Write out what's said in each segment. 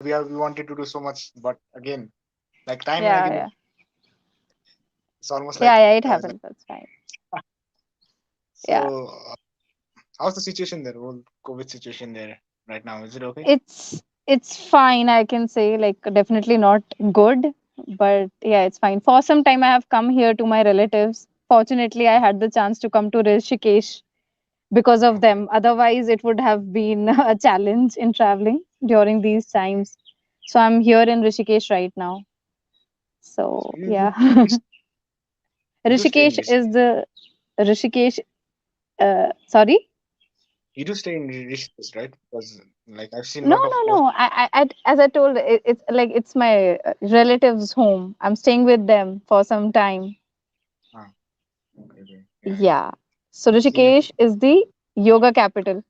we wanted to do so much, but again, like time and Yeah, again, yeah. it's almost Yeah, like yeah, it like happens. That's fine. Yeah. so. How's the situation there? Whole COVID situation there right now? Is it okay? It's fine, I can say, like definitely not good, but yeah, it's fine. For some time I have come here to my relatives. Fortunately, I had the chance to come to Rishikesh because of Okay. them. Otherwise, it would have been a challenge in traveling during these times. So I'm here in Rishikesh right now. So So you yeah. you do stay in Rishikesh Rishikesh. is the Rishikesh. Sorry. You do stay in Rishikesh, right? Because like I've seen a No, lot of no, posts. no. As I told, it's like it's my relatives' home. I'm staying with them for some time. Ah, okay, okay. Yeah, yeah. Yeah. So See you. Rishikesh is the yoga capital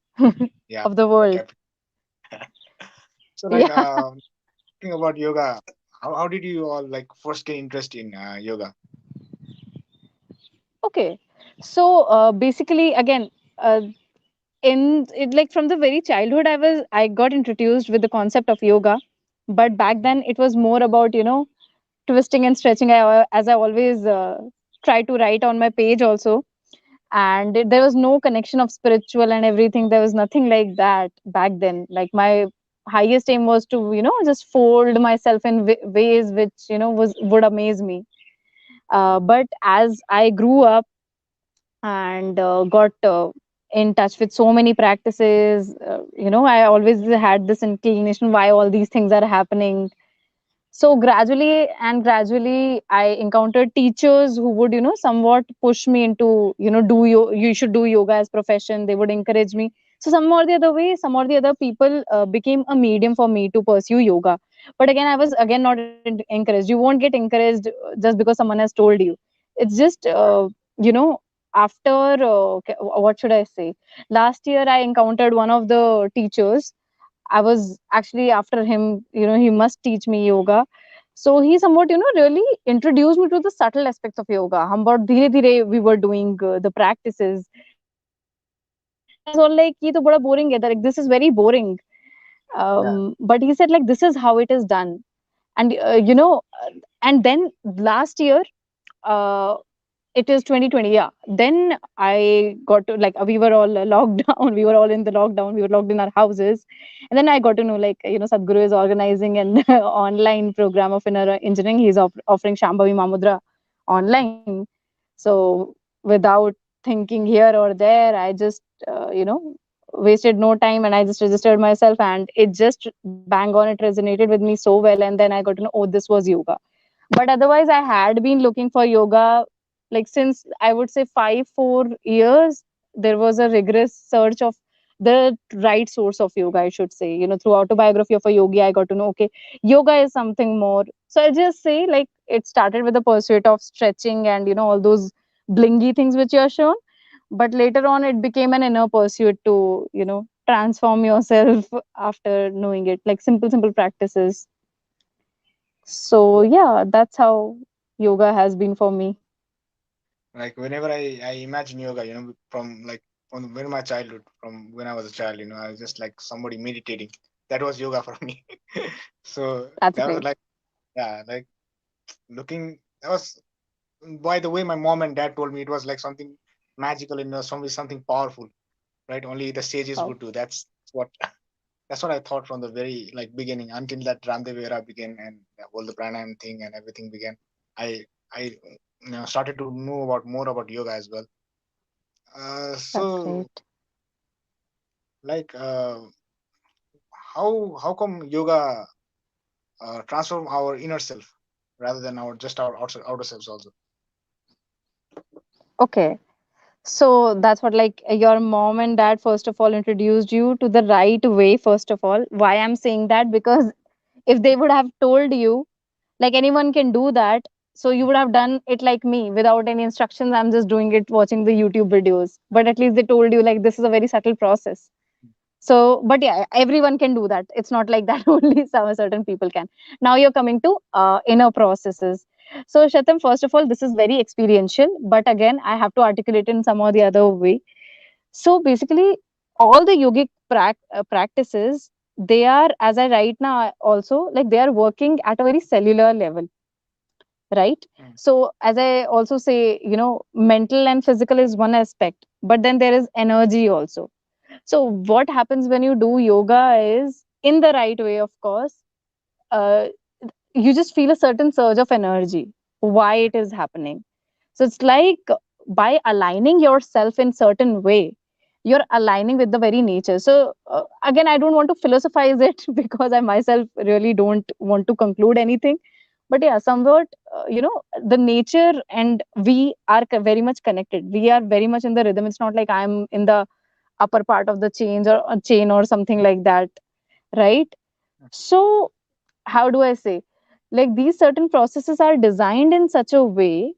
Yeah, of the okay. world. So like Yeah. talking about yoga, how did you all like first get interest in yoga? Okay. So basically, again, uh, in it, like from the very childhood, I got introduced with the concept of yoga, but back Mm. then it was more about twisting and stretching. As I always try to write on my page also, and there was no connection of spiritual and everything. There was nothing like that back then. Like my highest aim was to just fold myself in ways which was would amaze me. But as I grew up and got in touch with so many practices, I always had this inclination why all these things are happening. So gradually I encountered teachers who would somewhat push me into you should do yoga as profession. They would encourage me. So some or the other way, some or the other people became a medium for me to pursue yoga. But again, I was again not encouraged. You won't get encouraged just because someone has told you. It's just Right. you know after what should I say, last year I encountered one of the teachers. I was actually after him, he must teach me yoga. So he somewhat, really introduced me to the subtle aspects of yoga. हम बहुत धीरे धीरे we were doing the practices, and I was all like, ये तो बड़ा boring है. Like this is very boring. Yeah. But he said like this is how it is done, and and then last year. Uh, it is 2020, yeah. Then I got to like we were all locked down. We were all in the lockdown. We were locked in our houses, and then I got to know like Sadhguru is organizing an online program of inner engineering. He's offering Shambhavi Mamudra online. So without thinking here or there, I just wasted no time and I just registered myself, and it just bang on. It resonated with me so well, and then I got to know, oh, this was yoga. But otherwise I had been looking for yoga like since I would say 4 years. There was a rigorous search of the right source of yoga, I should say. Through autobiography of a yogi, I got to know, okay, yoga is something more. So I just say like it started with the pursuit of stretching and all those blingy things which you are shown, but later on it became an inner pursuit to transform yourself after knowing it, like simple practices. So yeah, that's how yoga has been for me. Like whenever I imagine yoga, from like from the very my childhood, from when I was a child, I was just like somebody meditating. That was yoga for me. So That's that was great. like, yeah, like looking. That was, by the way my mom and dad told me, it was like something magical, something powerful, right? Only the sages Wow, would do. What that's what I thought from the very like beginning, until that Ramdev era began and all the pranayam thing and everything began. I started to know about more about yoga as well. that's So great. like how come yoga transform our inner self rather than our just our outer selves also? Okay. So that's what, like, your mom and dad, first of all, introduced you to the right way, first of all. Why I'm saying that? Because if they would have told you, like, anyone can do that, so you would have done it like me without any instructions. I'm just doing it watching the YouTube videos. But at least they told you, like, this is a very subtle process. So, but yeah, everyone can do that. It's not like that only some certain people can. Now you're coming to inner processes. So, Shatam, first of all, this is very experiential, but again, I have to articulate in some or the other way. So, basically, all the yogic practices, they are, as I right now also, like they are working at a very cellular level, right? Mm. So as I also say, you know, mental and physical is one aspect, but then there is energy also. So what happens when you do yoga is, in the right way, of course, uh, you just feel a certain surge of energy. Why it is happening? So it's like, by aligning yourself in certain way, you're aligning with the very nature. So again, I don't want to philosophize it because I myself really don't want to conclude anything. But yeah, somewhat, you know, the nature and we are very much connected. We are very much in the rhythm. It's not like I'm in the upper part of the chain or something like that, right? So how do I say, like these certain processes are designed in such a way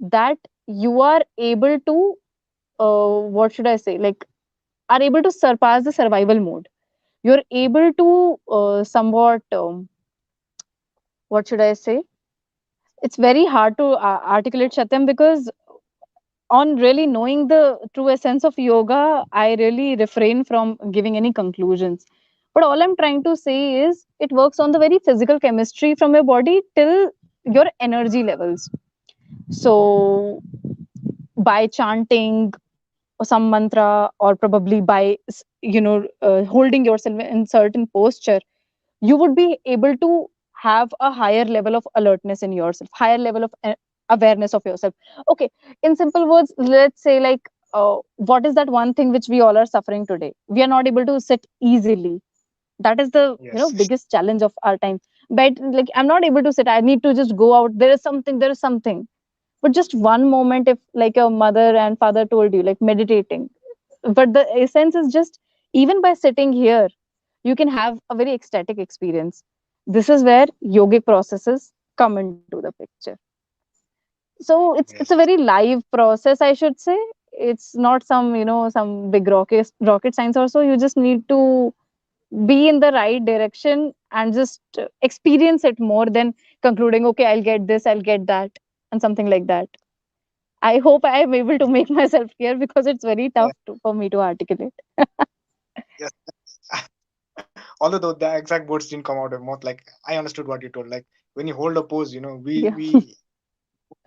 that you are able to, what should I say, like are able to surpass the survival mode. You're able to somewhat, what should I say, it's very hard to articulate, Shatyam, because on really knowing the true essence of yoga, I really refrain from giving any conclusions. But all I'm trying to say is it works on the very physical chemistry from your body till your energy levels. So by chanting some mantra, or probably by holding yourself in certain posture, you would be able to have a higher level of alertness in yourself, higher level of awareness of yourself. Okay, in simple words, let's say like, what is that one thing which we all are suffering today? We are not able to sit easily. That is the, you know, Yes. biggest challenge of our time. But like, I'm not able to sit, I need to just go out, there is something. But just one moment, if like your mother and father told you, like meditating, but the essence is just, even by sitting here, you can have a very ecstatic experience. This is where yogic processes come into the picture. So it's a Yes. very live process, I should say. It's not some, you know, some big rocket science or so. You just need to be in the right direction and just experience it more than concluding, okay, I'll get this, I'll get that, and something like that. I hope I am able to make myself clear, because it's very Yeah. tough for me to articulate. Yes. Although the exact words didn't come out of mouth, like I understood what you told. Like when you hold a pose, Yeah. we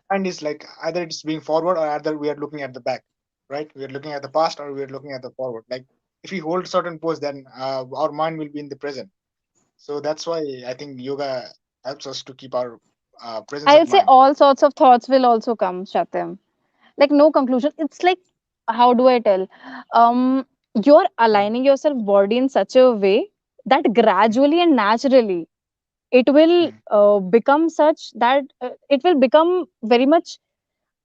mind is like either it's being forward or either we are looking at the back, right? We are looking at the past or we are looking at the forward. Like if we hold certain pose, then our mind will be in the present. So that's why I think yoga helps us to keep our presence I'll of say mind. all sorts of thoughts will also come, Shatyam. Like no conclusion. It's like, how do I tell? You're Mm, aligning yourself body in such a way that mm, gradually and naturally it will mm, become such that it will become very much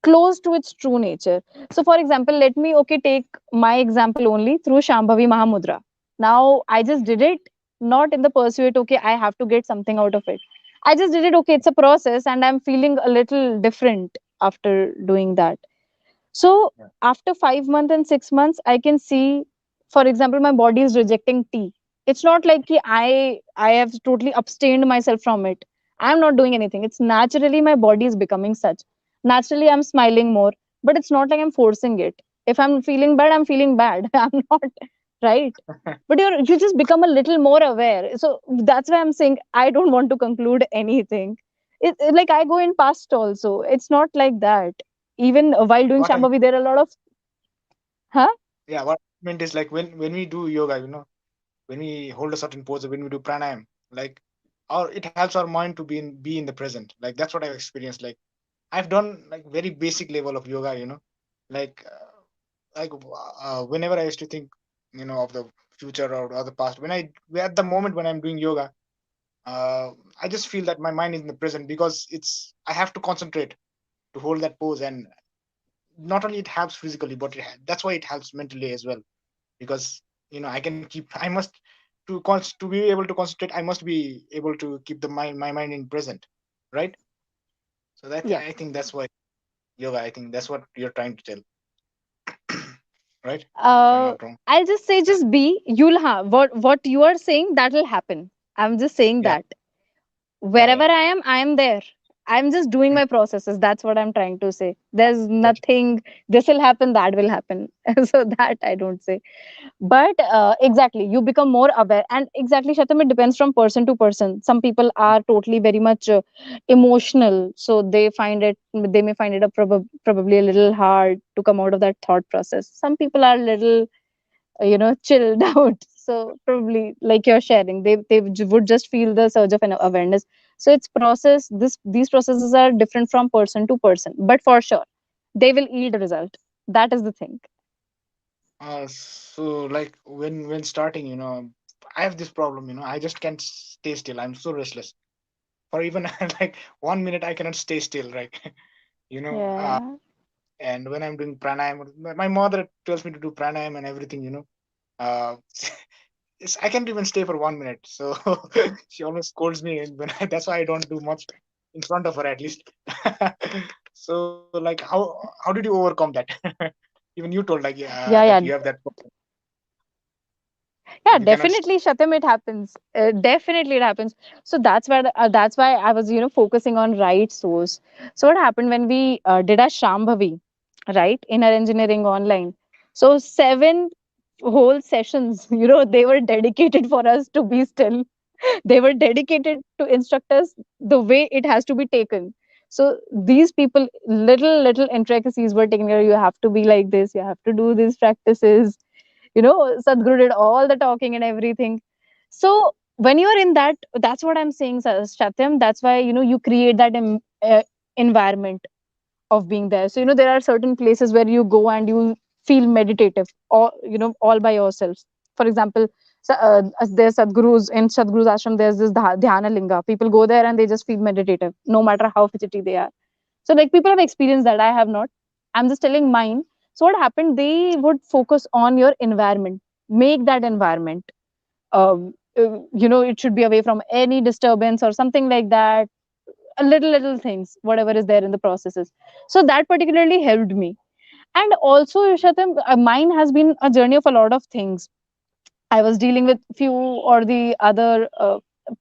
close to its true nature. So, for example, let me take my example only through Shambhavi Mahamudra. Now, I just did it not in the pursuit, okay, I have to get something out of it. I just did it, okay, it's a process, and I'm feeling a little different after doing that. So yeah. after 5 months and 6 months, I can see, for example, my body is rejecting tea. It's not like ki I have totally abstained myself from it. I'm not doing anything. It's naturally my body is becoming such. Naturally, I'm smiling more, but it's not like I'm forcing it. If I'm feeling bad, I'm feeling bad. I'm not, right. But you just become a little more aware. So that's why I'm saying I don't want to conclude anything. Like I go in past also. It's not like that. Even while doing What I Shambhavi, there are a lot of, huh? Yeah, what I meant is like when we do yoga, when we hold a certain pose, or when we do pranayam, like our it helps our mind to be in the present. Like that's what I've experienced. Like I've done like very basic level of yoga, like whenever I used to think, of the future or the past, at the moment when I'm doing yoga, uh, I just feel that my mind is in the present because I have to concentrate to hold that pose, and not only it helps physically, but that's why it helps mentally as well because I can keep I must to be able to concentrate, I must be able to keep my mind in present, right? So that Yeah. I think that's why yoga, I think that's what you're trying to tell. Right, if I'm Uh, not wrong. I'll just say, just be. You'll have what you are saying. That will happen. I'm just saying Yeah, that yeah, wherever yeah. I am there. I'm just doing Mm. my processes. That's what I'm trying to say. There's Gotcha. nothing, this will happen, that will happen. So that I don't say. But exactly, you become more aware. And exactly, Shatam, it depends from person to person. Some people are totally very much emotional. So they may find it probably a little hard to come out of that thought process. Some people are little chilled out, so probably like you're sharing, they would just feel the surge of an awareness. So it's process, these processes are different from person to person, but for sure they will yield a result. That is the thing. So like when starting, I have this problem. I just can't stay still. I'm so restless. For even like 1 minute, I cannot stay still. Right? you know. Uh, Yeah. and when I'm doing pranayam, my mother tells me to do pranayam and everything. Uh, I can't even stay for 1 minute. So she always scolds me, and that's why I don't do much in front of her at least. So like how did you overcome that? Even you told like Yeah, that yeah. you have that problem. Yeah, You cannot. definitely, Shatam, it happens. Definitely it happens. So that's why I was focusing on right source. So what happened when we did our Shambhavi, right, in our engineering online? So 7 whole sessions, they were dedicated for us to be still. They were dedicated to instruct us the way it has to be taken. So these people, little intricacies were taken care. You have to be like this, you have to do these practices. Sadhguru did all the talking and everything. So when you're in that, that's what I'm saying, Shatyam. That's why you create that environment of being there. So there are certain places where you go and you feel meditative, or all by yourselves. For example, as there's Sadhguru's in Sadhguru's ashram. There's this dhyana linga. People go there and they just feel meditative, no matter how fidgety they are. So like people have experienced that. I have not. I'm just telling mine. So what happened? They would focus on your environment, make that environment. It should be away from any disturbance or something like that. A little things, whatever is there in the processes. So that particularly helped me. And also, Shatam, mine has been a journey of a lot of things. I was dealing with few or the other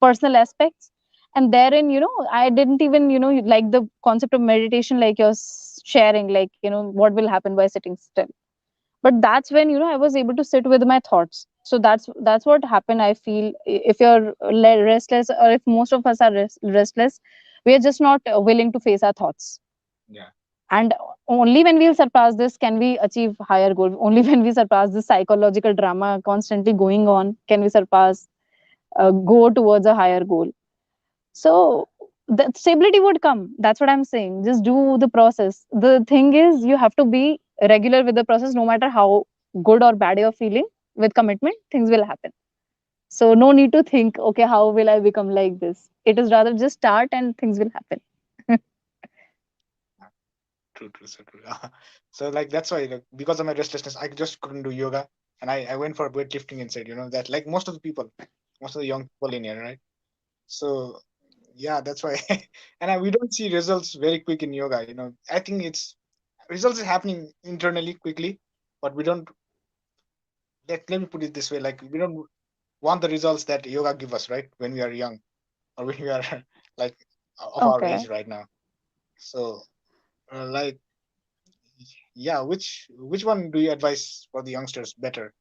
personal aspects, and therein, I didn't even, like the concept of meditation, like you're sharing, like what will happen by sitting still. But that's when I was able to sit with my thoughts. So that's what happened. I feel if you're restless, or if most of us are restless, we are just not willing to face our thoughts. Yeah. And only when we'll surpass this can we achieve higher goal. Only when we surpass this psychological drama constantly going on can we surpass, go towards a higher goal. So the stability would come. That's what I'm saying. Just do the process. The thing is, you have to be regular with the process, no matter how good or bad you're feeling. With commitment, things will happen. So no need to think, okay, how will I become like this? It is rather just start and things will happen. True, true, so true. So like that's why like, because of my restlessness, I just couldn't do yoga, and I went for weightlifting instead. That like most of the people, most of the young people in here, right? So yeah, that's why. And we don't see results very quick in yoga. I think it's results is happening internally quickly, but we don't. Let me put it this way: like we don't want the results that yoga give us, right? When we are young or when we are like of our Okay. age right now. So like yeah, which one do you advise for the youngsters better,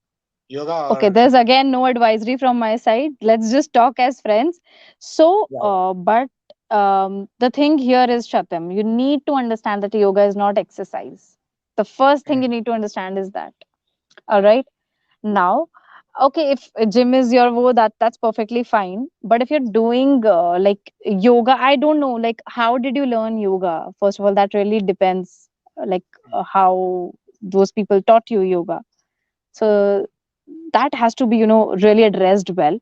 yoga Okay, or there's again no advisory from my side. Let's just talk as friends. So, yeah, yeah. but the thing here is, Shatam, you need to understand that yoga is not exercise. The first thing you Mm, need to understand is that. All right. Now, okay, if a gym is your wo, that's perfectly fine. But if you're doing like yoga, I don't know, like how did you learn yoga? First of all, that really depends, how those people taught you yoga. So that has to be really addressed well.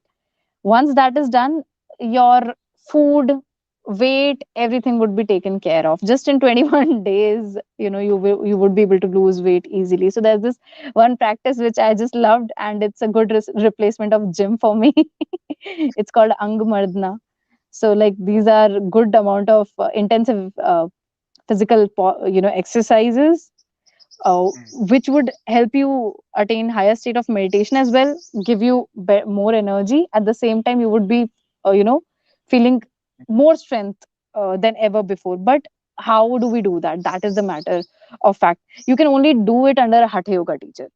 Once that is done, your food, weight, everything would be taken care of. Just in 21 days, you would be able to lose weight easily. So there's this one practice which I just loved, and it's a good replacement of gym for me. It's called ang mardna. So like these are good amount of intensive physical exercises, mm, which would help you attain higher state of meditation as well, give you more energy. At the same time, you would be, feeling more strength. than ever before. But how do we do that? That is the matter of fact. You can only do it under a hatha yoga teacher.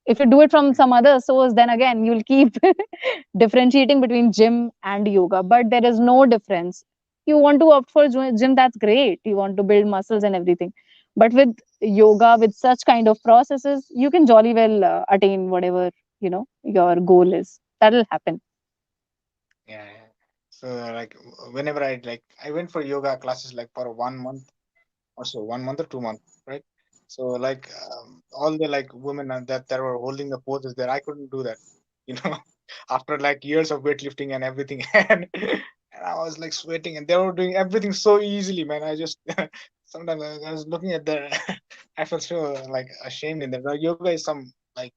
If you do it from some other source, then again you'll keep differentiating between gym and yoga, but there is no difference. You want to opt for gym, that's great, you want to build muscles and everything, but with yoga, with such kind of processes, you can jolly well attain whatever your goal is. That'll happen. Yeah, yeah. So like whenever I went for yoga classes like for 1 month or so, 1 month or 2 months, right? So like all the like women that were holding the poses there, I couldn't do that, you know, after like years of weightlifting and everything, and I was like sweating, and they were doing everything so easily, man. I just sometimes I was looking at the, I felt so like ashamed in there. Like, yoga is some like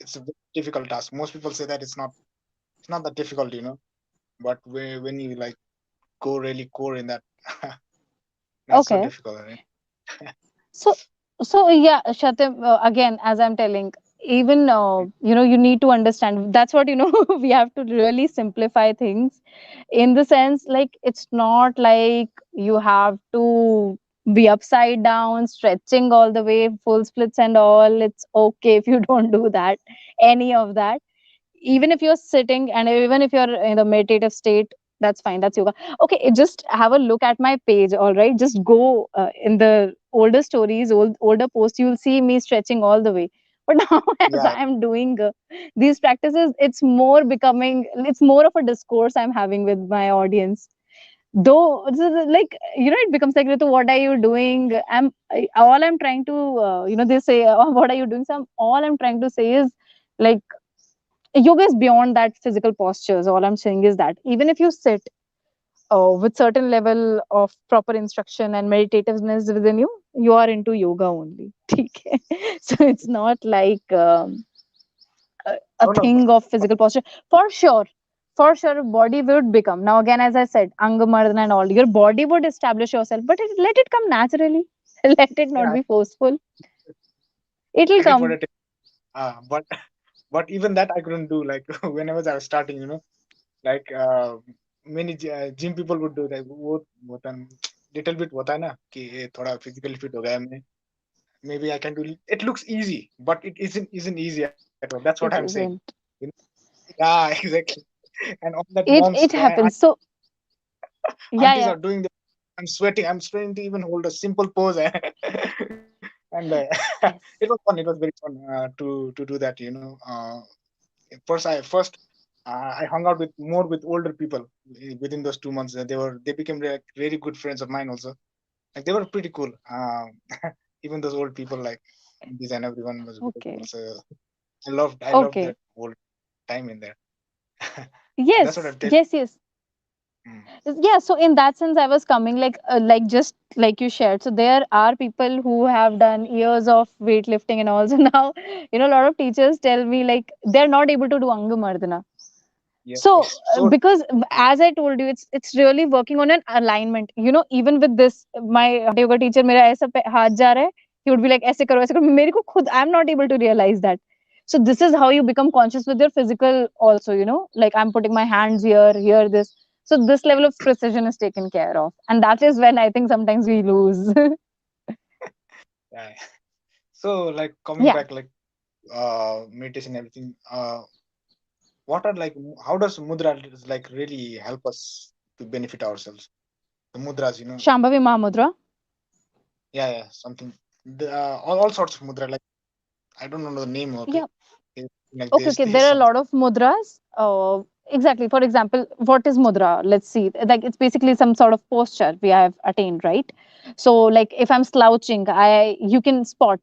it's a very difficult task. Most people say that it's not that difficult, you know, but when you like go really core in that, that's so Okay. difficult, right? So, yeah, Shatim, again, as I'm telling, even you need to understand. That's what we have to really simplify things, in the sense like it's not like you have to be upside down, stretching all the way, full splits and all. It's okay if you don't do that, any of that. Even if you're sitting and even if you're in the meditative state, that's fine, that's yoga. Okay, just have a look at my page, all right? Just go in the older stories, older posts, you'll see me stretching all the way. But now as Yeah, I am doing these practices, it's more of a discourse I'm having with my audience. Though like it becomes like, Ritu, what are you doing? All I'm trying to they say, oh, what are you doing? All I'm trying to say is, like, yoga is beyond that physical postures. All I'm saying is that even if you sit with certain level of proper instruction and meditativeness within you, you are into yoga only. Okay? So it's not like a no, no, thing of physical posture. For sure, body would become, now again, as I said, angamardana and all, your body would establish yourself, but let it come naturally. Let it yeah, not be forceful. I It'll get what it come. is. But even that I couldn't do. Like whenever I was starting, you know, like many gym people would do that. वो little bit होता है ना कि ये थोड़ा physically fit हो गया मैं. Maybe I can do. It looks easy, but it isn't easy at all. That's what I'm saying. It You know? isn't. Yeah, exactly. And all that moms, It happens. So yeah, aunties yeah. are doing the. I'm sweating to even hold a simple pose. And it was fun. It was very fun to do that. You know, first I hung out with more with older people within those 2 months. They became like really good friends of mine also. Like they were pretty cool. Even those old people like aunties and everyone was very cool. Okay. So I loved that Okay. whole time in there. So that's what Yes. I've did. Yes. Yes. Mm. Yeah. So in that sense, I was coming, like just like you shared. So there are people who have done years of weightlifting and also now, a lot of teachers tell me like they're not able to do Angamardana. Yes, So yes. So because as I told you, it's really working on an alignment. Even with this, my hatha yoga teacher, मेरा ऐसा हाथ जा रहा है, he would be like ऐसे करो मेरे को खुद, I'm not able to realize that. So this is how you become conscious with your physical also. Like I'm putting my hands here, this. So this level of precision is taken care of, and that is when I think sometimes we lose. yeah. So like coming Yeah. back like meditation and everything. What are like how does mudra like really help us to benefit ourselves? The mudras, you know. Shambhavi Mahamudra. Yeah, yeah, something. All sorts of mudra. Like I don't know the name. Okay, Yeah. like Okay, okay. there's There are a something. lot of mudras. Exactly. For example, what is mudra? Let's see. Like it's basically some sort of posture we have attained, right? So, like if I'm slouching, you can spot.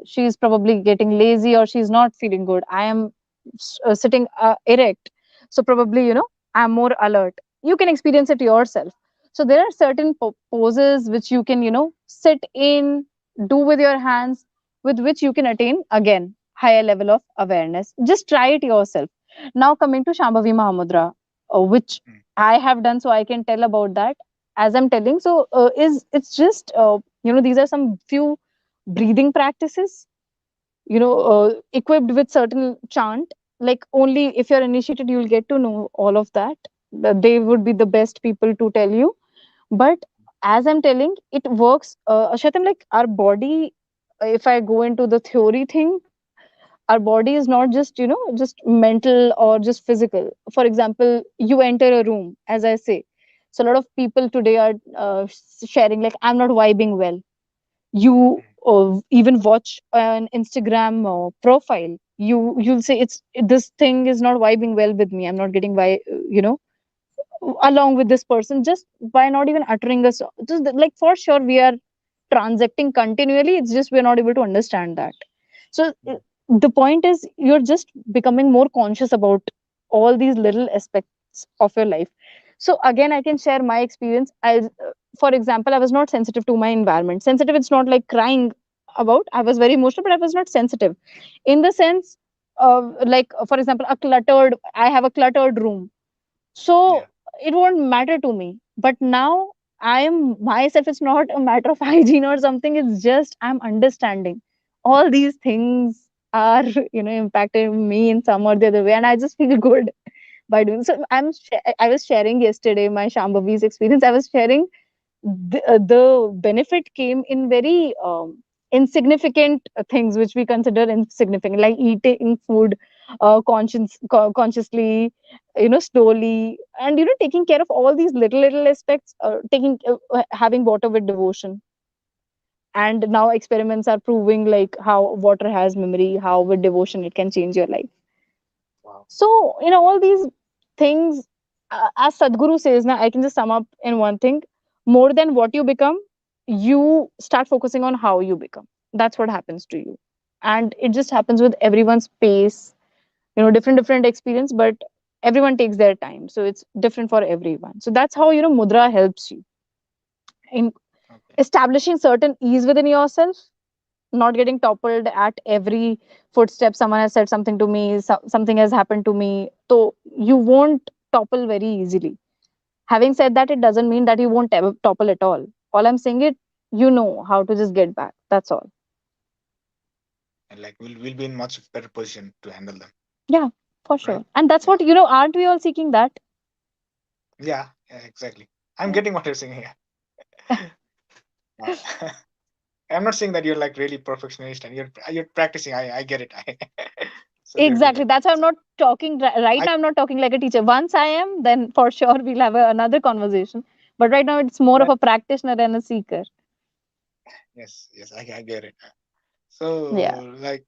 She's probably getting lazy or she's not feeling good. I am sitting erect, so probably I'm more alert. You can experience it yourself. So there are certain poses which you can sit in, do with your hands, with which you can attain again higher level of awareness. Just try it yourself. Now coming to Shambhavi Mahamudra, which Mm. I have done, so I can tell about that. As I'm telling, so is it's just these are some few breathing practices, equipped with certain chant. Like only if you're initiated, you'll get to know all of that. They would be the best people to tell you. But as I'm telling, it works. Shatam, like our body, if I go into the theory thing, our body is not just, just mental or just physical. For example, you enter a room, as I say. So a lot of people today are sharing, like, I'm not vibing well. You even watch an Instagram profile. You'll say it's this thing is not vibing well with me. I'm not getting you know along with this person just by not even uttering a just like, for sure we are transacting continually, it's just we're not able to understand that. So the point is you're just becoming more conscious about all these little aspects of your life. So again, I can share my experience. For example, I was not sensitive to my environment. Sensitive, it's not like crying about, I was very emotional, but I was not sensitive in the sense like, for example, I have a cluttered room, so Yeah. it won't matter to me. But now I am myself, it's not a matter of hygiene or something, it's just I'm understanding all these things are impacting me in some or the other way, and I just feel good by doing so. I was sharing yesterday my Shambhavi's experience. I was sharing the benefit came in very insignificant things which we consider insignificant, like eating food consciously, slowly, and taking care of all these little aspects, taking having water with devotion. And now experiments are proving like how water has memory, how with devotion it can change your life. Wow. So, all these things, as Sadhguru says, now I can just sum up in one thing: more than what you become, you start focusing on how you become. That's what happens to you. And it just happens with everyone's pace, different experience, but everyone takes their time. So it's different for everyone. So that's how, mudra helps you in Okay. establishing certain ease within yourself, not getting toppled at every footstep. Someone has said something to me, something has happened to me, so you won't topple very easily. Having said that, it doesn't mean that you won't ever topple at all I'm saying it, you know how to just get back, that's all. And like we'll be in much better position to handle them, Yeah, for right? sure. And that's Yeah. what, aren't we all seeking that? Yeah. Yeah. Exactly. I'm Yeah. getting what you're saying here. Uh, I'm not saying that you're like really perfectionist and you're practicing. I get it. So therefore, Exactly, like, that's why I'm not talking right I now, I'm not talking like a teacher. Once I am, then for sure we'll have another conversation, but right now it's more of that a practitioner and a seeker. yes, I get it. Yeah. So like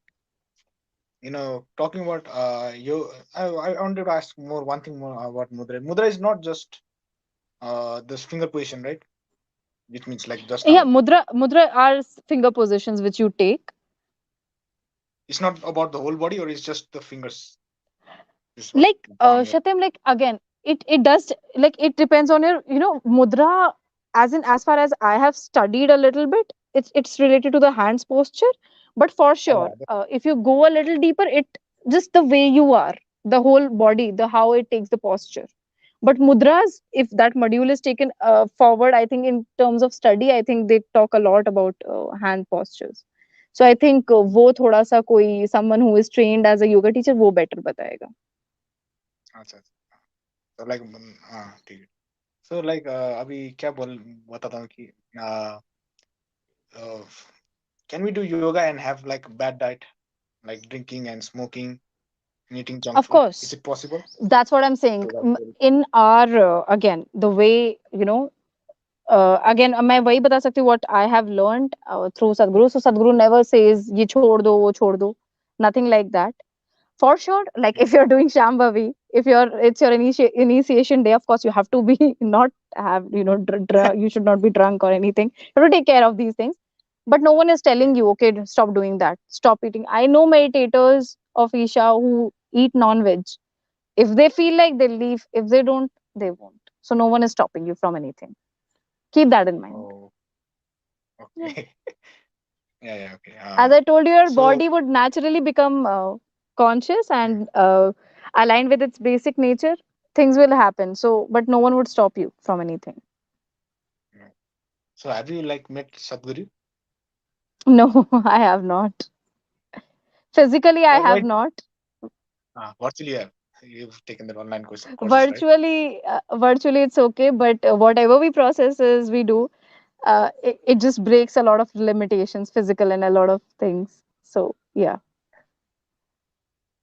talking about I wanted to ask more one thing more about mudra. Mudra is not just this finger position, right? Which means like just Yeah, now. mudra are finger positions which you take. It's not about the whole body, or it's just the fingers. This one, Like the palm. Yeah. Shatem, like again, it does, like it depends on your, mudra. As far as I have studied a little bit, it's related to the hands posture. But for Oh, sure, yeah. if you go a little deeper, it just the way you are, the whole body, the how it takes the posture. But mudras, if that module is taken forward, I think in terms of study, I think they talk a lot about hand postures. So I think वो थोड़ा सा कोई someone who is trained as a yoga teacher वो better बताएगा. अच्छा अच्छा. So like ठीक है. So like अभी क्या बोल बताता हूँ कि uh, uh, can we do yoga and have like bad diet, like drinking and smoking and eating junk Of food? Is course, it possible? that's what I'm saying. So that's very In our again, the way, again, मैं वही बता सकती हूँ what I have learned through Sadhguru. So Sadhguru never says ये छोड़ दो वो छोड़ दो, nothing like that. For sure, like if you're doing Shambhavi, if it's your initiation day, of course you have to be not have, you should not be drunk or anything. You have to take care of these things. But no one is telling you, okay, stop doing that, stop eating. I know meditators of Isha who eat non-veg. If they feel like, they'll leave. If they don't, they won't. So no one is stopping you from anything. Keep that in mind. oh Yeah. okay. Yeah, yeah, okay. As I told you, your So body would naturally become conscious and aligned with its basic nature. Things will happen. So, but no one would stop you from anything. mm, so have you like met Sadhguru? No, I have not. Physically, I Why have not. virtually you have? You've taken that online courses, right? Virtually it's okay, but whatever we processes we do, it just breaks a lot of limitations, physical and a lot of things. So yeah.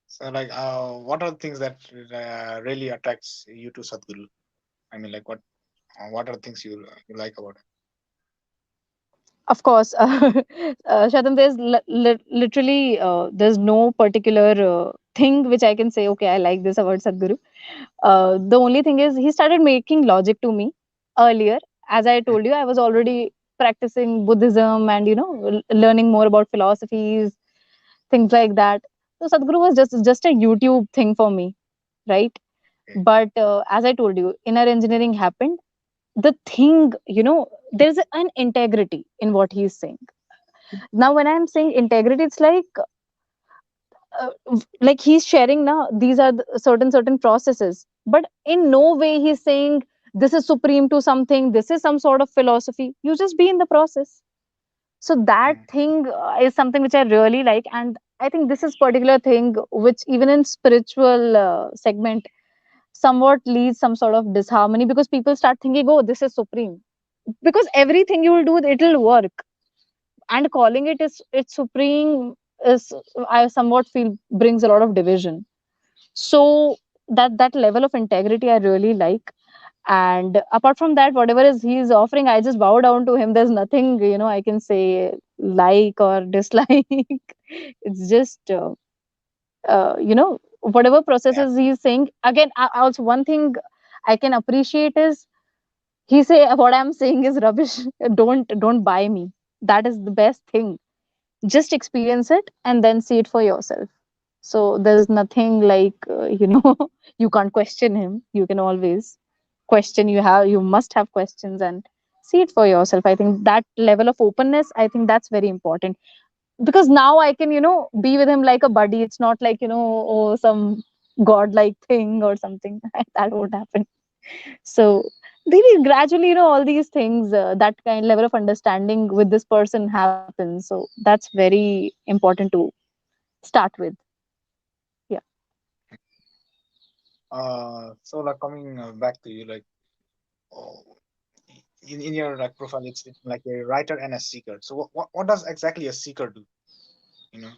So like, what are the things that really attracts you to Sadhguru? I mean, like, what are the things you like about it? Of course, Shatam, there's literally there's no particular thing which I can say, okay, I like this about Sadhguru. The only thing is he started making logic to me earlier. As I Mm, told you, I was already practicing Buddhism and learning more about philosophies, things like that. So Sadhguru was just a YouTube thing for me, right? okay. But as I told you, inner engineering happened. The thing, there's an integrity in what he's saying. Now when I'm saying integrity, it's like he's sharing now these are certain processes, but in no way he's saying this is supreme to something, this is some sort of philosophy. You just be in the process. So that Mm, thing is something which I really like, and I think this is particular thing which even in spiritual segment somewhat leads some sort of disharmony, because people start thinking, oh, this is supreme, because everything you will do it'll work, and calling it is it's supreme is, I somewhat feel, brings a lot of division. So that level of integrity I really like. And apart from that, whatever is he's offering, I just bow down to him. There's nothing I can say like or dislike. It's just whatever yeah. processes he's saying. Again, also one thing I can appreciate is he say what I'm saying is rubbish. Don't buy me. That is the best thing. Just experience it and then see it for yourself. So there's nothing like you can't question him. You can always question. You must have questions and see it for yourself. I think that level of openness, I think that's very important, because now I can be with him like a buddy. It's not like oh, some godlike thing or something. That won't happen. So maybe gradually, all these things, that kind level of understanding with this person happens. So that's very important to start with. Yeah. So like coming back to you, like, oh, in your like profile, it's like a writer and a seeker. So what does exactly a seeker do? You know,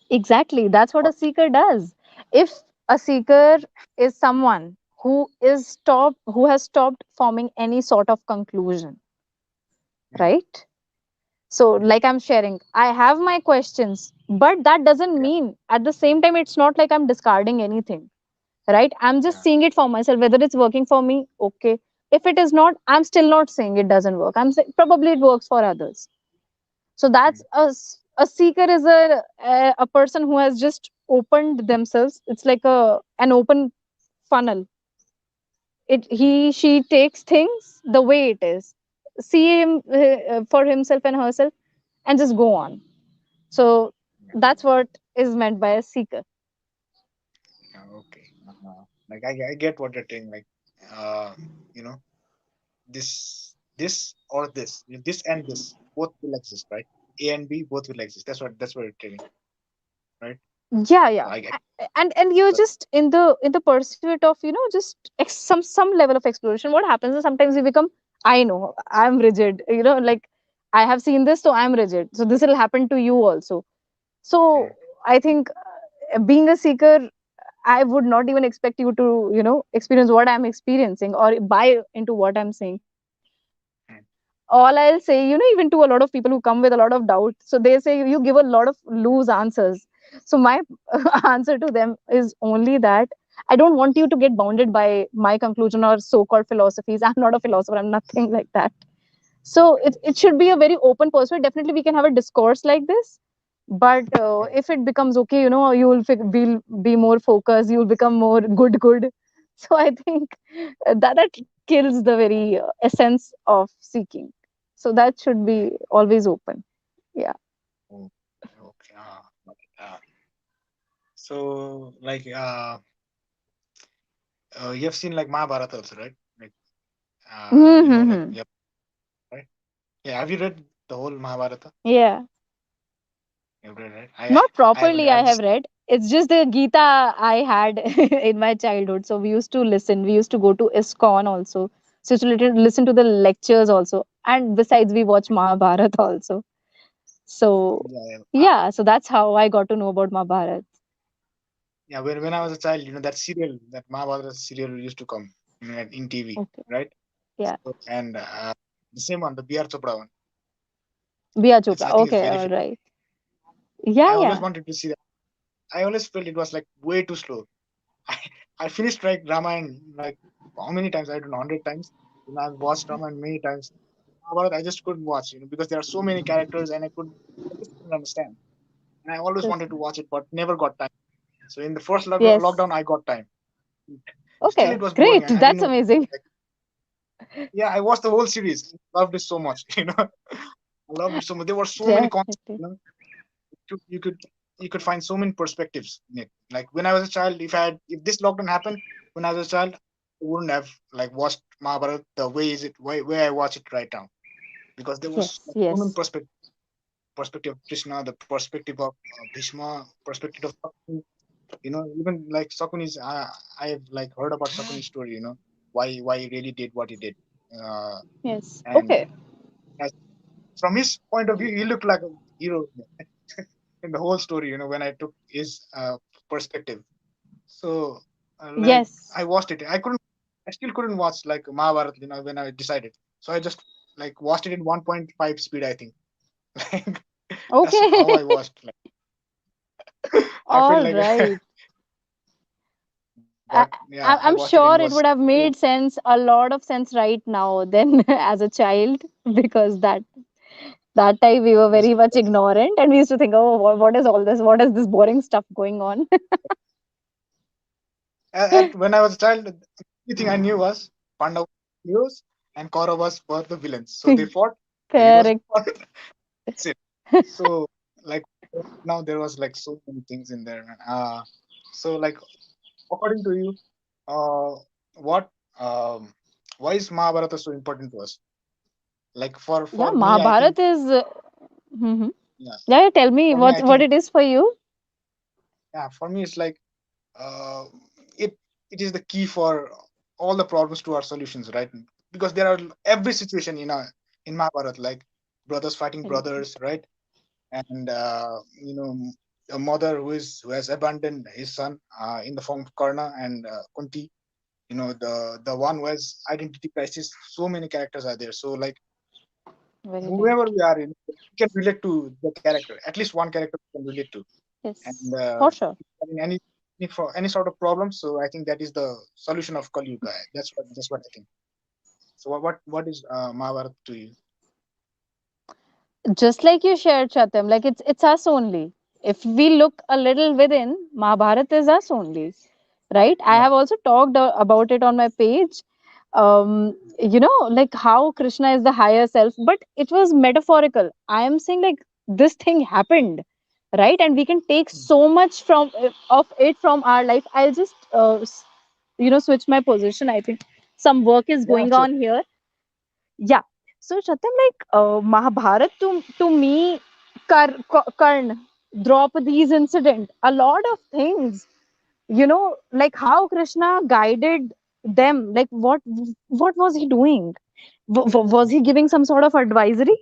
Exactly. That's what a what? seeker does. If a seeker is someone who has stopped forming any sort of conclusion, Mm, right? So, mm, like I'm sharing, I have my questions, but that doesn't yeah, mean at the same time it's not like I'm discarding anything, right? I'm just yeah, seeing it for myself, whether it's working for me, okay. If it is not, I'm still not saying it doesn't work. I'm saying probably it works for others. So that's mm, a seeker is a person who has just opened themselves. It's like an open funnel. It mm, he she takes things the way it is, see him for himself and herself, and just go on. So yeah, that's what is meant by a seeker. yeah, okay. Like I get what you're saying. Like, uh, you know, this or this and this both will exist, right? A and B both will exist. That's what you're telling, right? Yeah, yeah. Like, And you're just in the pursuit of just some level of exploration. What happens is sometimes you become, I know I'm rigid, like I have seen this, so I'm rigid, so this will happen to you also. mm, So I think being a seeker, I would not even expect you to experience what I'm experiencing or buy into what I'm saying. All I'll say, even to a lot of people who come with a lot of doubt, so they say you give a lot of loose answers. So my answer to them is only that I don't want you to get bounded by my conclusion or so-called philosophies. I'm not a philosopher. I'm nothing like that. So it should be a very open pursuit. Definitely, we can have a discourse like this. But mm, if it becomes okay, you will be more focused. You will become more good. So I think that kills the very essence of seeking. So that should mm, be always open. Yeah. mm. Okay. Okay. So like, you have seen like Mahabharata also, right? Like, like, Mm-hmm. yeah, right? Yeah. Have you read the whole Mahabharata? Yeah. You've read, right? I Not I haven't. properly, I I have just read. It's just the Gita I had in my childhood. So we used to listen. We used to go to ISKCON also. So to listen to the lectures also. And besides, we watch Mahabharat also. So Yeah, yeah. yeah, so that's how I got to know about Mahabharat. Yeah, when I was a child, that serial, that Mahabharata serial used to come, in TV, Okay. right? Yeah. So, and the same one, the B.R. Chopra one. Bia It's, Chopra. I think it's Okay, very all famous. right. Yeah, I always yeah. wanted to see that. I always felt it was like way too slow. I, I finished like Ramayana like how many times? I don't know, 100 times. I've watched Ramayana many times. Mahabharata, I just couldn't watch, because there are so many characters and I just couldn't understand. And I always Yes. wanted to watch it, but never got time. So in the first Yes. lockdown, I got time. Still, Okay, it was boring. great. I didn't That's know. amazing. Like, yeah, I watched the whole series. Loved it so much. I loved it so much. There were so many concepts. Definitely. You, you could you could find so many perspectives in it. Like when I was a child, if this lockdown happened when I was a child, I wouldn't have like watched Mahabharata the way I watch it right now, because there was Yes, like, so many yes. perspective of Krishna, the perspective of Bhishma, perspective of Sakuni. Even like Sakuni's. I have like heard about Sakuni's story. Why he really did what he did, uh, Yes. and Okay. as, from his point of view, he looked like a hero in the whole story. When I took his perspective. So, like I Yes. watched it. I still couldn't watch like Mahabharata. When I decided. So I just like watched it in 1.5 speed. I think. Like that's how Okay. I watched. Like I felt All like, right. but I, yeah, I I'm watched it. It sure was it would have so. made sense, a lot of sense right now than as a child, because that time we were Yes, very much ignorant and we used to think, oh, what is all this? What is this boring stuff going on? when I was a child, the only thing I knew was Pandavas were heroes and Kauravas were the villains. So they fought. The heroes Correct. fought. That's it. So like now there was like so many things in there, man. So like according to you, uh, what why is Mahabharata so important to us? Like for Yeah, for me, I think Mahabharat is. Mhm. yeah. Yeah, yeah, tell me For me, I what think it is for you. yeah. For me, it's like uh, it it is the key for all the problems to our solutions, right? Because there are every situation in Mahabharata, like brothers fighting Correct. brothers, right? And a mother who has abandoned his son in the form of Karna and Kunti. The one who has identity crisis. So many characters are there. So like Very right. whoever we are in, we can relate to the character. At least one character we can relate to, and Yes, for sure. having any sort of problem. So I think that is the solution of Kali Yuga. That's what I think. So what is Mahabharata to you? Just like you shared, Chatam, like it's us only. If we look a little within, Mahabharata is us only, right? I Yeah. have also talked about it on my page. Like how Krishna is the higher self, but it was metaphorical. I am saying like this thing happened, right? And we can take Mm. so much from of it from our life. I'll just switch my position. I think some work is Yeah. going Sure. on here. Yeah. So Chatam, like Mahabharat to me, Karn, Draupadi's incident, a lot of things. Like how Krishna guided them. Like what was he doing? Was he giving some sort of advisory?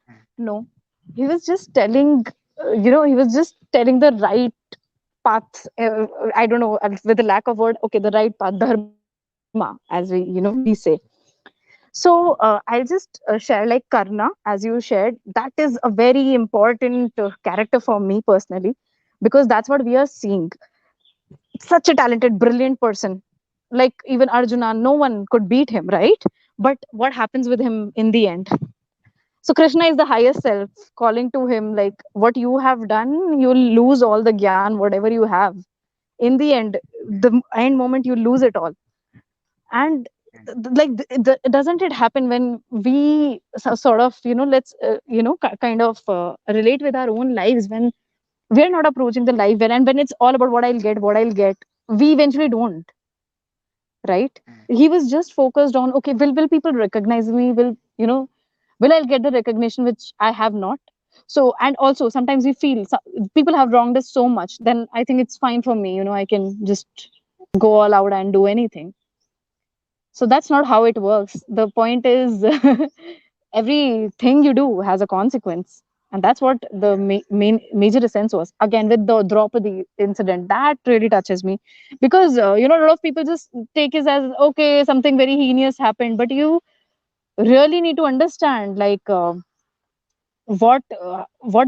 Mm. No, he was just telling. He was just telling the right path. I don't know, with the lack of word. Okay, the right path, dharma, as we say. So I'll just share like Karna, as you shared. That is a very important character for me personally, because that's what we are seeing. Such a talented, brilliant person. Like even Arjuna, no one could beat him, right? But what happens with him in the end? So Krishna is the highest self calling to him, like, what you have done, you'll lose all the gyan, whatever you have. In the end, Mm. the end moment, you lose it all. And Mm. like doesn't it happen when we sort of let's kind of relate with our own lives, when we're not approaching the life well, and when it's all about what I'll get, we eventually don't, right? Mm. He was just focused on, okay, will people recognize me, will I'll get the recognition which I have not. So, and also sometimes we feel people have wronged us so much, then I think it's fine for me, I can just go all out and do anything. So that's not how it works. The point is, everything you do has a consequence. And that's what the Yeah, main major essence was. Again, with the Draupadi incident, that really touches me, because a lot of people just take it as okay, something very heinous happened, but you really need to understand, like, what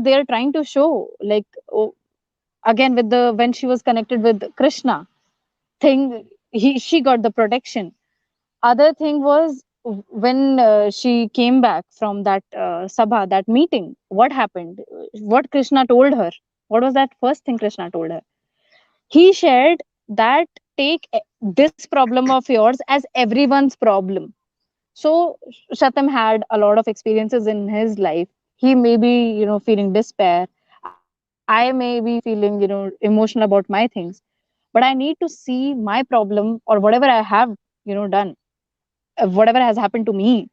they are trying to show. Like, again, with the when she was connected with Krishna thing, she got the protection. Other thing was, when she came back from that sabha, that meeting, what happened? What Krishna told her? What was that first thing Krishna told her? He shared that, take this problem of yours as everyone's problem. So Shatam had a lot of experiences in his life. He may be, feeling despair. I may be feeling, emotional about my things. But I need to see my problem, or whatever I have, done, whatever has happened to me,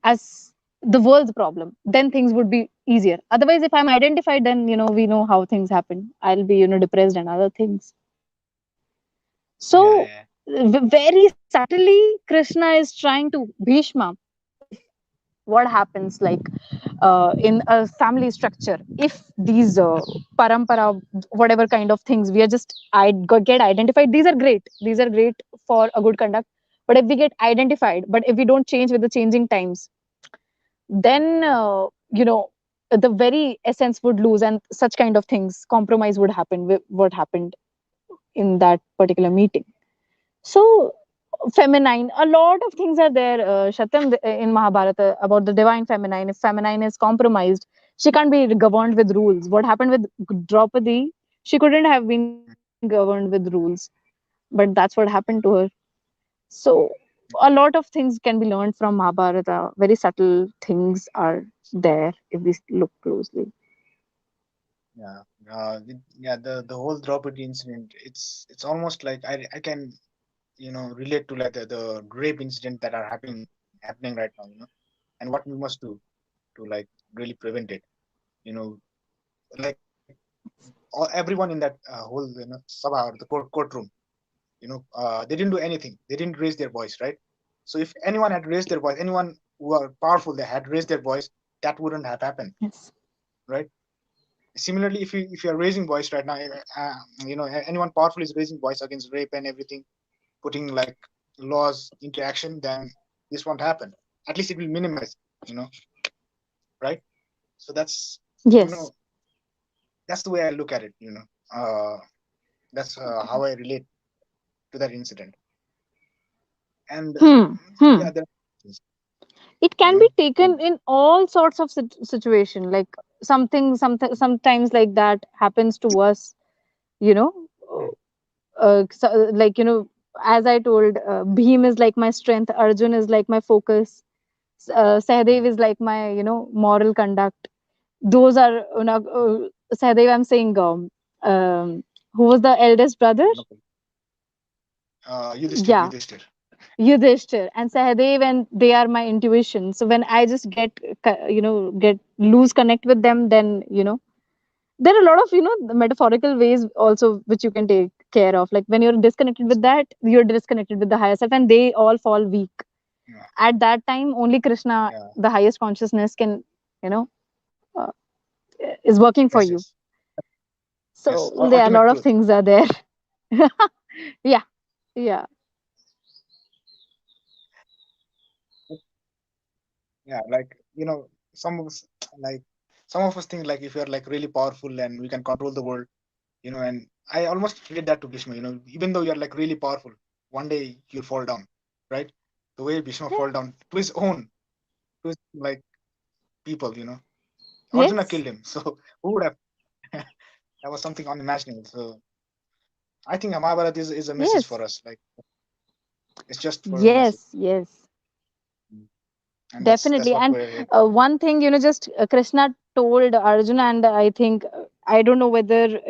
as the world's problem. Then things would be easier. Otherwise, if I'm identified, then we know how things happen. I'll be, depressed and other things. So yeah, yeah, very subtly, Krishna is trying to Bhishma, if what happens, like, in a family structure, if these parampara, whatever kind of things we are just get identified, these are great for a good conduct. But if we get identified, but if we don't change with the changing times, then the very essence would lose, and such kind of things, compromise would happen with what happened in that particular meeting. So feminine, a lot of things are there, Shatam, in Mahabharata, about the divine feminine. If feminine is compromised, she can't be governed with rules. What happened with Draupadi? She couldn't have been governed with rules, but that's what happened to her. So a lot of things can be learned from Mahabharata. Very subtle things are there if we look closely. yeah. Yeah, the whole Draupadi incident. It's almost like I can relate to like the rape incident that are happening right now. And what we must do to like really prevent it. You know, like everyone in that whole sabha or the courtroom. They didn't do anything. They didn't raise their voice, right? So if anyone had raised their voice, anyone who are powerful, they had raised their voice, that wouldn't have happened, Yes. right? Similarly, if you are raising voice right now, anyone powerful is raising voice against rape and everything, putting like laws into action, then this won't happen. At least it will minimize, you know, right? So you know, Yes. that's the way I look at it. That's how I relate to that incident. And Hmm. Hmm. yeah, It you can know, be taken in all sorts of situation, like something sometimes like that happens to us, you know like, as I told, Bhim is like my strength, Arjun is like my focus, Sahadev is like my, moral conduct. Those are, Sahadev, I'm saying, who was the eldest brother? Yudhishthir, Yeah, Yudhishthir. Yudhishthir and Sahadev, and they are my intuition. So when I just get lose connect with them, then there are a lot of the metaphorical ways also which you can take care of. Like when you're disconnected with that, you're disconnected with the higher self, and they all fall weak. Yeah, At that time, only Krishna, yeah, the highest consciousness, can you know uh, is working for yes, you. yes, So yes. there are a Ultimate lot of truth. things are there. Yeah, yeah. Yeah, like some of us like some of us think like if we are like really powerful and we can control the world, and I almost relate that to Bhishma. Even though you're like really powerful, one day you'll fall down, right? The way Bhishma fall down to his own, to his like people. Arjuna Yes, killed him, so who would have? That was something unimaginable. So I think Mahabharata is a message yes, for us. Like it's just for a message. yes, yes. Mm. And that's Definitely. what And we're here. one thing, just Krishna told Arjuna, and I think, I don't know whether,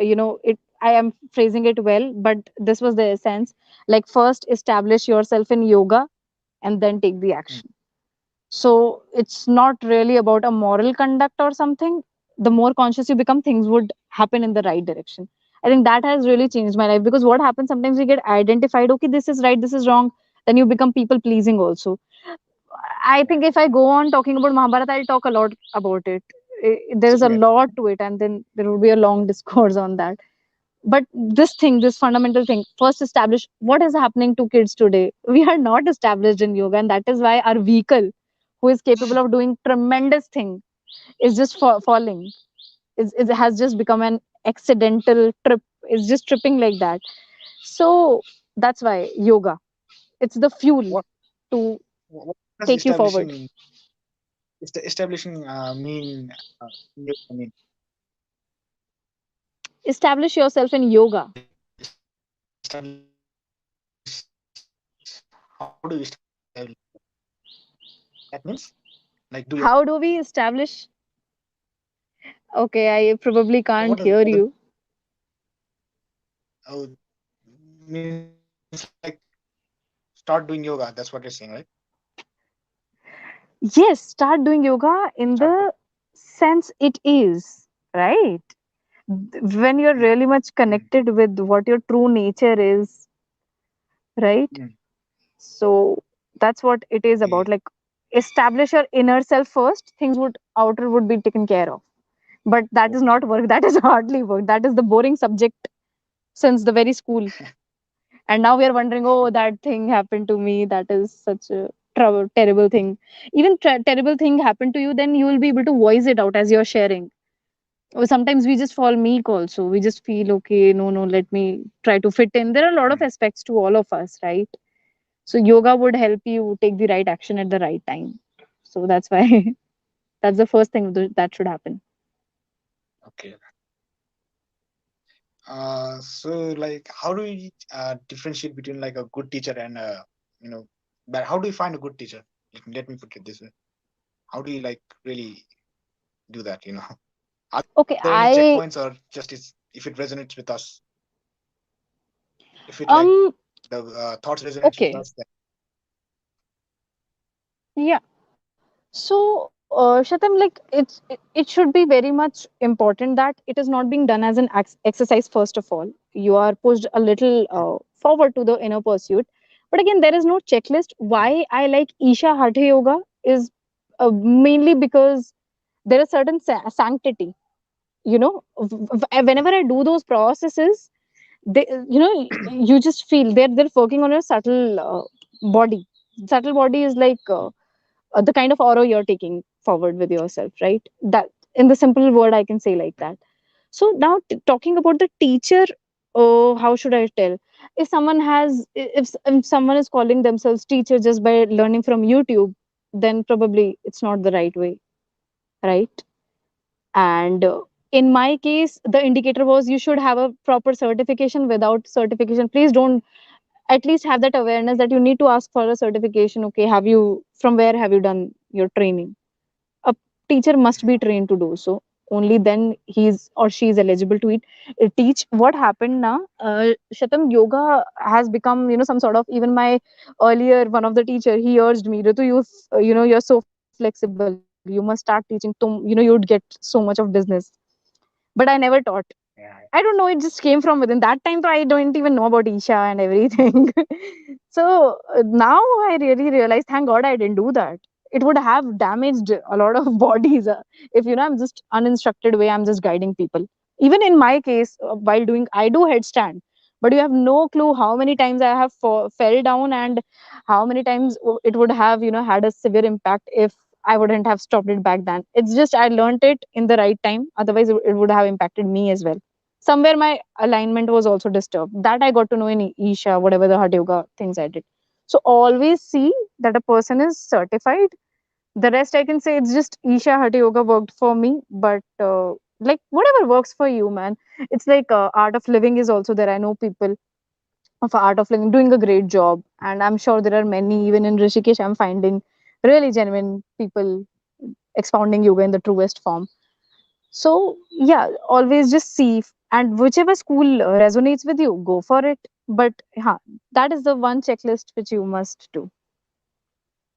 I am phrasing it well, but this was the essence. Like, first establish yourself in yoga and then take the Mm. action. So it's not really about a moral conduct or something. the more conscious you become, things would happen in the right direction. I think that has really changed my life, because what happens sometimes we get identified, okay, this is right, this is wrong, then you become people pleasing also. I think if I go on talking about Mahabharata, I'll talk a lot about it. There's a Same here. lot to it, and then there will be a long discourse on that. But this thing, this fundamental thing, first establish what is happening to kids today. We are not established in yoga, and that is why our vehicle, who is capable of doing tremendous thing, is just falling. It has just become an accidental trip. It's just tripping like that. So that's why yoga. It's the fuel What to what does take you forward. establishing mean? I mean, Establish yourself in yoga. establish. How do we establish? That means like do How yoga. do we establish? Okay, I probably can't What does hear you. means like start doing yoga? That's what you're saying, right? Yes, start doing yoga in Start. the sense it is, right? When you're Mm, really much mm, connected with what your true nature is, right? mm. So that's what it is Okay. about. Like, establish your inner self first, things would outer would be taken care of. But that is not Okay. work, that is hardly work. That is the boring subject since the very school. And now we are wondering, oh, that thing happened to me, that is such a terrible thing. Even terrible thing happened to you, then you will be able to voice it out as you're sharing. Or sometimes we just fall meek also, we just feel okay, no, no, let me try to fit in. There are a lot of Mm. aspects to all of us, right? So yoga would help you take the right action at the right time. So that's why that's the first thing that should happen. Okay. So like, how do we differentiate between like a good teacher and you know, but how do you find a good teacher? Let me put it this way. How do you like really do that? Are there any Okay, checkpoints or I just is if it resonates with us, if it like um the thoughts resonates with okay, us, then yeah. So, Shatam, like it should be very much important that it is not being done as an exercise. First of all, you are pushed a little forward to the inner pursuit. But again, there is no checklist. Why I like Isha Hatha Yoga is mainly because there is certain sanctity. Whenever I do those processes, they, you just feel they're working on a subtle body. Subtle body is like. The kind of aura you're taking forward with yourself, right? That, in the simple word, I can say like that. So now, talking about the teacher, oh, how should I tell? If someone is calling themselves teacher just by learning from YouTube, then probably it's not the right way, right? And in my case, the indicator was you should have a proper certification. Without certification, please don't, at least have that awareness that you need to ask for a certification. Okay, have you, from where have you done your training? A teacher must be trained to do so. Only then he's or she is eligible to teach. What happened now, Shatam, yoga has become, some sort of, even my earlier one of the teacher, he urged me, Ritu, you're so flexible, you must start teaching. You would get so much of business. But I never taught. yeah, I don't know, it just came from within. That time, I don't even know about Isha and everything. So now I really realize, thank God I didn't do that. It would have damaged a lot of bodies. If I'm just uninstructed way, I'm just guiding people. Even in my case, while doing, I do headstand, but you have no clue how many times I have fell down, and how many times it would have, had a severe impact if I wouldn't have stopped it back then. It's just I learned it in the right time. Otherwise, it would have impacted me as well. Somewhere my alignment was also disturbed. That I got to know in Isha, whatever the Hatha Yoga things I did. So always see that a person is certified. The rest I can say, it's just Isha Hatha Yoga worked for me, but like whatever works for you, man. It's like art of living is also there. I know people of art of living doing a great job, and I'm sure there are many even in Rishikesh. I'm finding really genuine people expounding yoga in the truest form. So, yeah, always just see, and whichever school resonates with you, go for it. But that is the one checklist which you must do.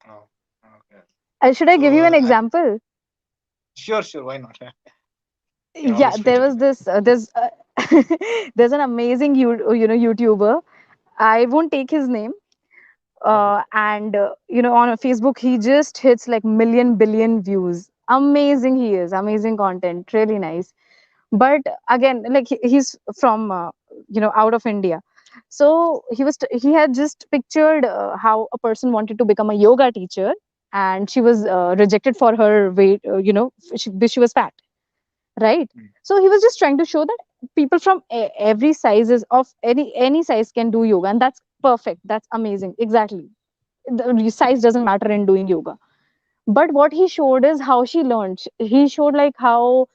oh, okay. Should I give you So an example? sure, sure, why not? in all the Yeah, there was spirituality. this there's an amazing YouTuber. I won't take his name. Okay. And on Facebook he just hits like million billion views. Amazing, he is amazing content, really nice. But again, like he's from out of India. So he had just pictured how a person wanted to become a yoga teacher, and she was rejected for her weight. She was fat, right? Mm. So he was just trying to show that people from every sizes of any size can do yoga, and that's perfect, that's amazing, exactly. The size doesn't matter in doing yoga. But what he showed is how she learned. He showed like how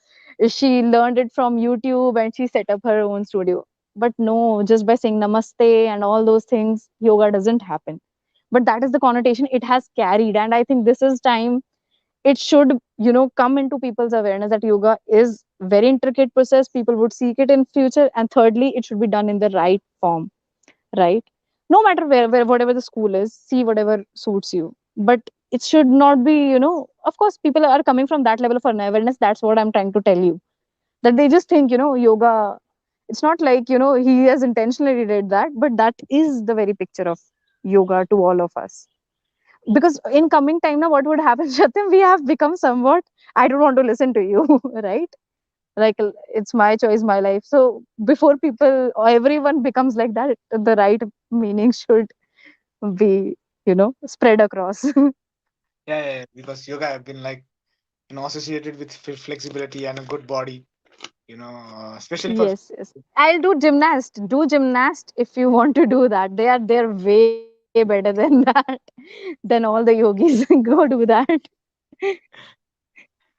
she learned it from YouTube and she set up her own studio. But no, just by saying namaste and all those things, yoga doesn't happen. But that is the connotation it has carried, and I think this is time it should come into people's awareness that yoga is very intricate process. People would seek it in future, and thirdly, it should be done in the right form, right? No matter where whatever the school is, see whatever suits you, but it should not be, of course people are coming from that level of awareness. That's what I'm trying to tell you, that they just think yoga, it's not like he has intentionally did that, but that is the very picture of yoga to all of us. Because in coming time now, what would happen, Shatyam, we have become somewhat, I don't want to listen to you, right? Like it's my choice, my life. So before people or everyone becomes like that, the right meaning should be spread across. Yeah, yeah, yeah, because yoga have been like associated with flexibility and a good body. Especially for Yes, yes, I'll do gymnast if you want to do that. They're way better than that, than all the yogis. Go do that.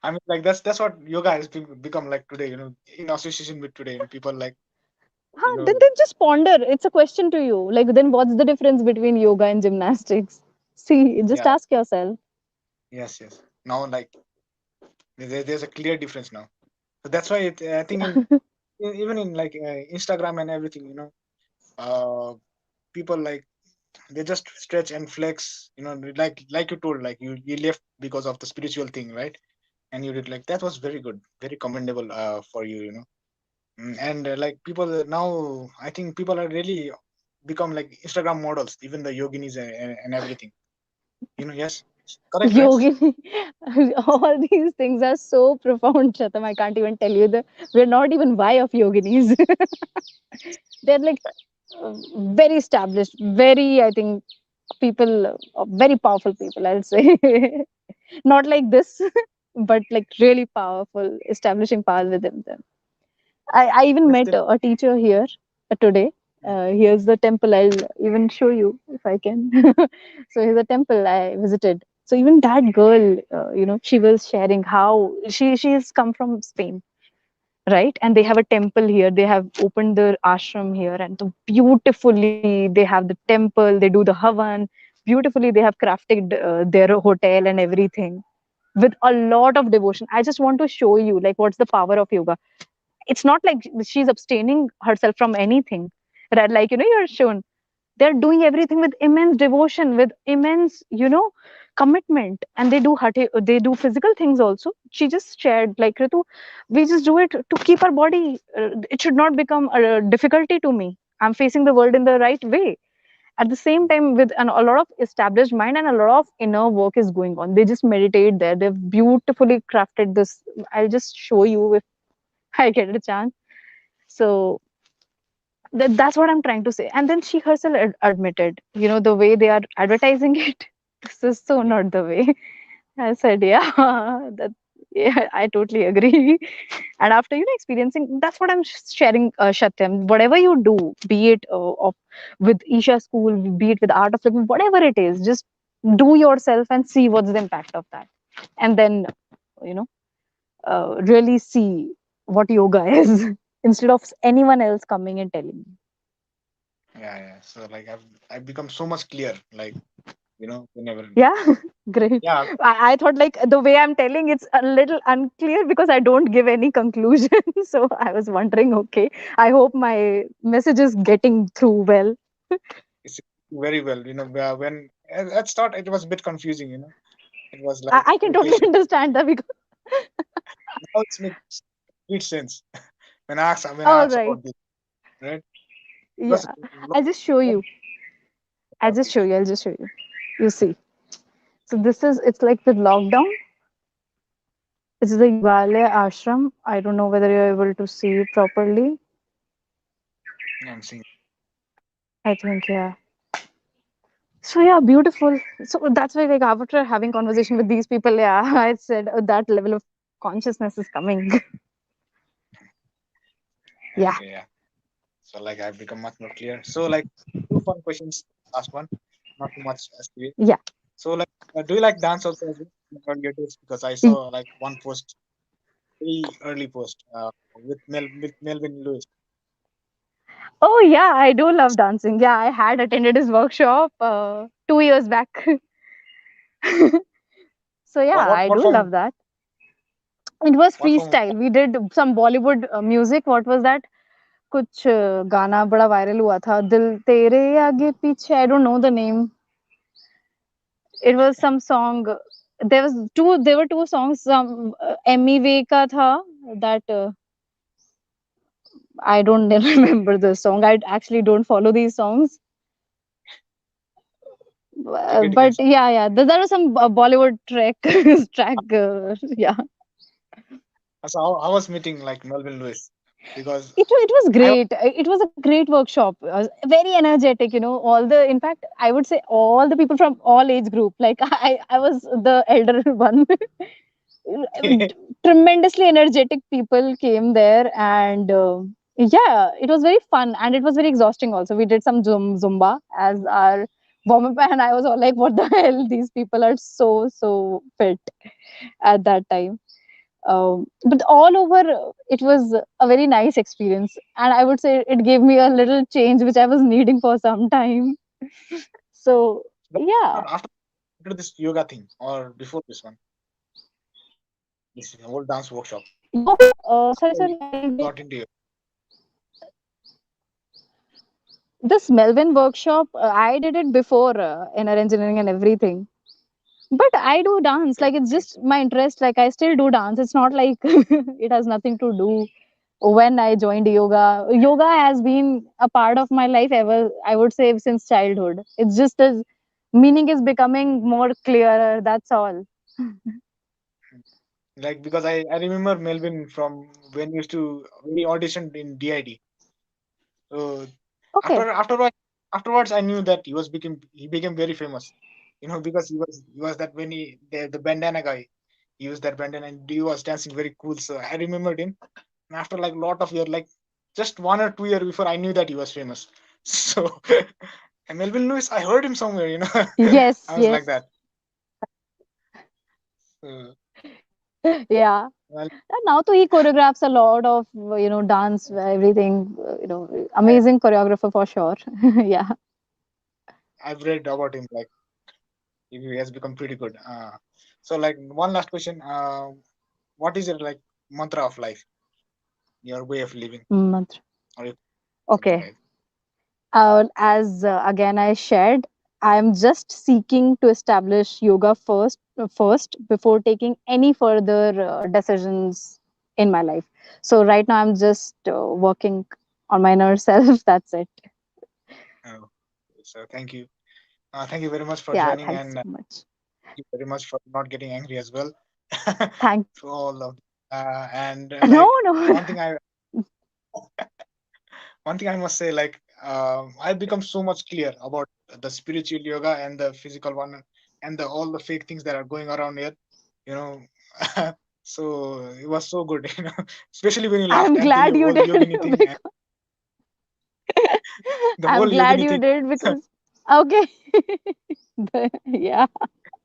I mean, like that's what yoga has become like today. In association with today, people like you Huh, then, know, then just ponder. It's a question to you. Like, then what's the difference between yoga and gymnastics? See, just yeah, ask yourself. yes, yes. Now, like there's a clear difference now. So that's why I think even in like Instagram and everything, people like they just stretch and flex. Like you told, like you left because of the spiritual thing, right? And you did like that was very good, very commendable for you. And like people now, I think people are really become like Instagram models, even the yoginis and everything. Yes, correct, right? Yogi, all these things are so profound, Chatam. I can't even tell you we're not even why of yoginis. They're like very established, very, I think, people, very powerful people, I'll say. Not like this, but like really powerful, establishing power within them. I even Yes, met a teacher here today. Here's the temple. I'll even show you if I can. So here's a temple I visited. So even that girl, she was sharing how she's come from Spain, right? And they have a temple here. They have opened their ashram here, and so beautifully they have the temple. They do the havan. Beautifully they have crafted their hotel and everything with a lot of devotion. I just want to show you like what's the power of yoga. It's not like she's abstaining herself from anything, right? Like you're shown they're doing everything with immense devotion, with immense commitment, and they do physical things also. She just shared like, Ritu, we just do it to keep our body, it should not become a difficulty to me. I'm facing the world in the right way. At the same time, with a lot of established mind and a lot of inner work is going on, they just meditate there. They've beautifully crafted this. I'll just show you if I get a chance. So that's what I'm trying to say. And then she herself admitted, the way they are advertising it, this is so yeah, not the way. I said, yeah, that, yeah, I totally agree. And after experiencing, that's what I'm sharing, Shatyam. Whatever you do, be it with Isha School, be it with Art of Living, whatever it is, just do yourself and see what's the impact of that, and then you know really see what yoga is instead of anyone else coming and telling you. yeah, yeah. So like I've become so much clear, like whenever. Yeah, great. Yeah, I thought like the way I'm telling it's a little unclear because I don't give any conclusion. So I was wondering, okay, I hope my message is getting through well. it's very well. When at start it was a bit confusing. It was like I can totally meditation. understand that because Now it's made. complete sense when I All asked right. about this, right? Because Yeah. I'll just show you. I'll just show you. I'll just show you. You see. So this is, it's like the lockdown. This is the Yogalaya ashram. I don't know whether you're able to see it properly. I'm seeing. I think, yeah. So yeah, beautiful. So that's why, like, after having conversation with these people, yeah, I said that level of consciousness is coming. Yeah. Okay, yeah. So like I've become much more clear. So like two fun questions. Last one, not too much serious. Yeah. So like, do you like dance also as well in earlier days? Because I saw like one post, very early post, with Melvin Lewis. Oh yeah, I do love dancing. Yeah, I had attended his workshop 2 years back. So yeah, I What do form? love that. It was What form of freestyle. We did some Bollywood music. What was that? कुछ गाना बड़ा viral हुआ था, दिल तेरे आगे पीछे. I don't know the name. It was some song. There was two. There were two songs. Some MEV का था that I don't remember the song. I actually don't follow these songs. Cricket But song? yeah, yeah, there was some Bollywood track track. Yeah, So I was meeting like Melvin Lewis because it was I great. It was a great workshop. Very energetic. You know, all the, in fact, I would say all the people from all age group. Like I was the elder one. Tremendously energetic people came there, and yeah, it was very fun, and it was very exhausting also. We did some zumba as our warm up, and I was all like, what the hell, these people are so fit at that time. But all over, it was a very nice experience, and I would say it gave me a little change which I was needing for some time. So yeah. after this yoga thing or before this one, this whole dance workshop. Yoga, sorry, I sorry, I didn't get got into it. this Melvin workshop. I did it before inner engineering and everything. But I do dance. Like, it's Okay. just my interest. Like, I still do dance. It's not like it has nothing to do when I joined yoga. Yoga has been a part of my life ever, I would say, since childhood. It's just as meaning is becoming more clearer. That's all. Like because I remember Melvin from when he used to when he auditioned in DID. So Okay. afterwards I knew that he became very famous. Because he was that when the bandana guy. He used that bandana and he was dancing very cool. So I remembered him. And after like lot of years, like just 1 or 2 years before, I knew that he was famous. So and Melvin Lewis, I heard him somewhere. Yes, I was like yes. that. So, Yeah. well, And now too, he choreographs a lot of dance, everything. I, Amazing choreographer for sure. Yeah. I've read about him. Like he has become pretty good. So like one last question. What is your like mantra of life? Your way of living, Mantra. or something Okay. like As again I shared, I am just seeking to establish yoga first before taking any further decisions in my life. So right now I'm just working on my inner self. That's it. that. So thank you very much for Yeah. joining, Thanks and so much. thank you very much for not getting angry as well. Thank. For all of and No, like no. one thing I one thing I must say, like I've become so much clear about the spiritual yoga and the physical one and the all the fake things that are going around here. You know, so it was so good. Especially when you laughed I'm at the glad you whole did. yogini thing and Because the I'm whole glad yogini you thing. did because okay. Yeah.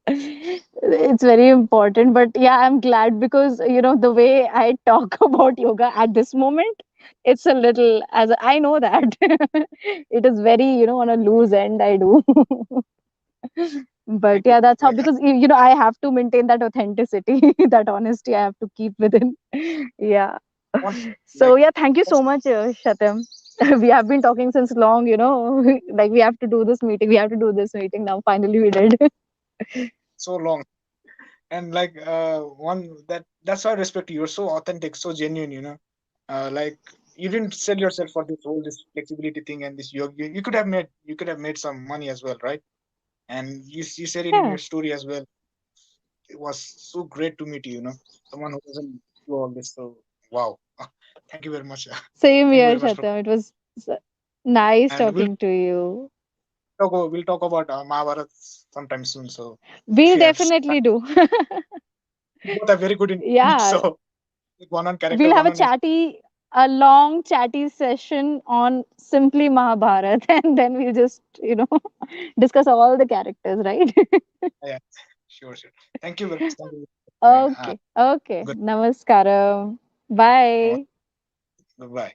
It's very important, but yeah, I'm glad because the way I talk about yoga at this moment, it's a little, as I know that it is very on a loose end. I do. But Thank you. yeah, that's how, Like because I have to maintain that authenticity, that honesty I have to keep within. Yeah. one So like yeah, thank you so much, Shatam. We have been talking since long, like we have to do this meeting, we have to do this meeting now. Finally, we did. so long. And like one that's why I respect you. You're so authentic, so genuine, like you didn't sell yourself for this flexibility thing and this yoga. You could have made some money as well, right? And you said it in Yeah. your story as well. It was so great to meet you, someone who doesn't do all this. So wow. Thank you very much. Same Thank you here, very much for. Shatam. It was s- nice And talking to you. we'll talk about Mahabharat sometime soon. So if We'll you have time, definitely do. we both are very good in speech, Yeah, so like one on character, we'll have one on. a long chatty session on simply Mahabharat, and then we'll just, discuss all the characters, right? Yeah, sure, sure. Thank you very much. Thank you. And Okay, okay. good. Namaskaram. Bye. Goodbye.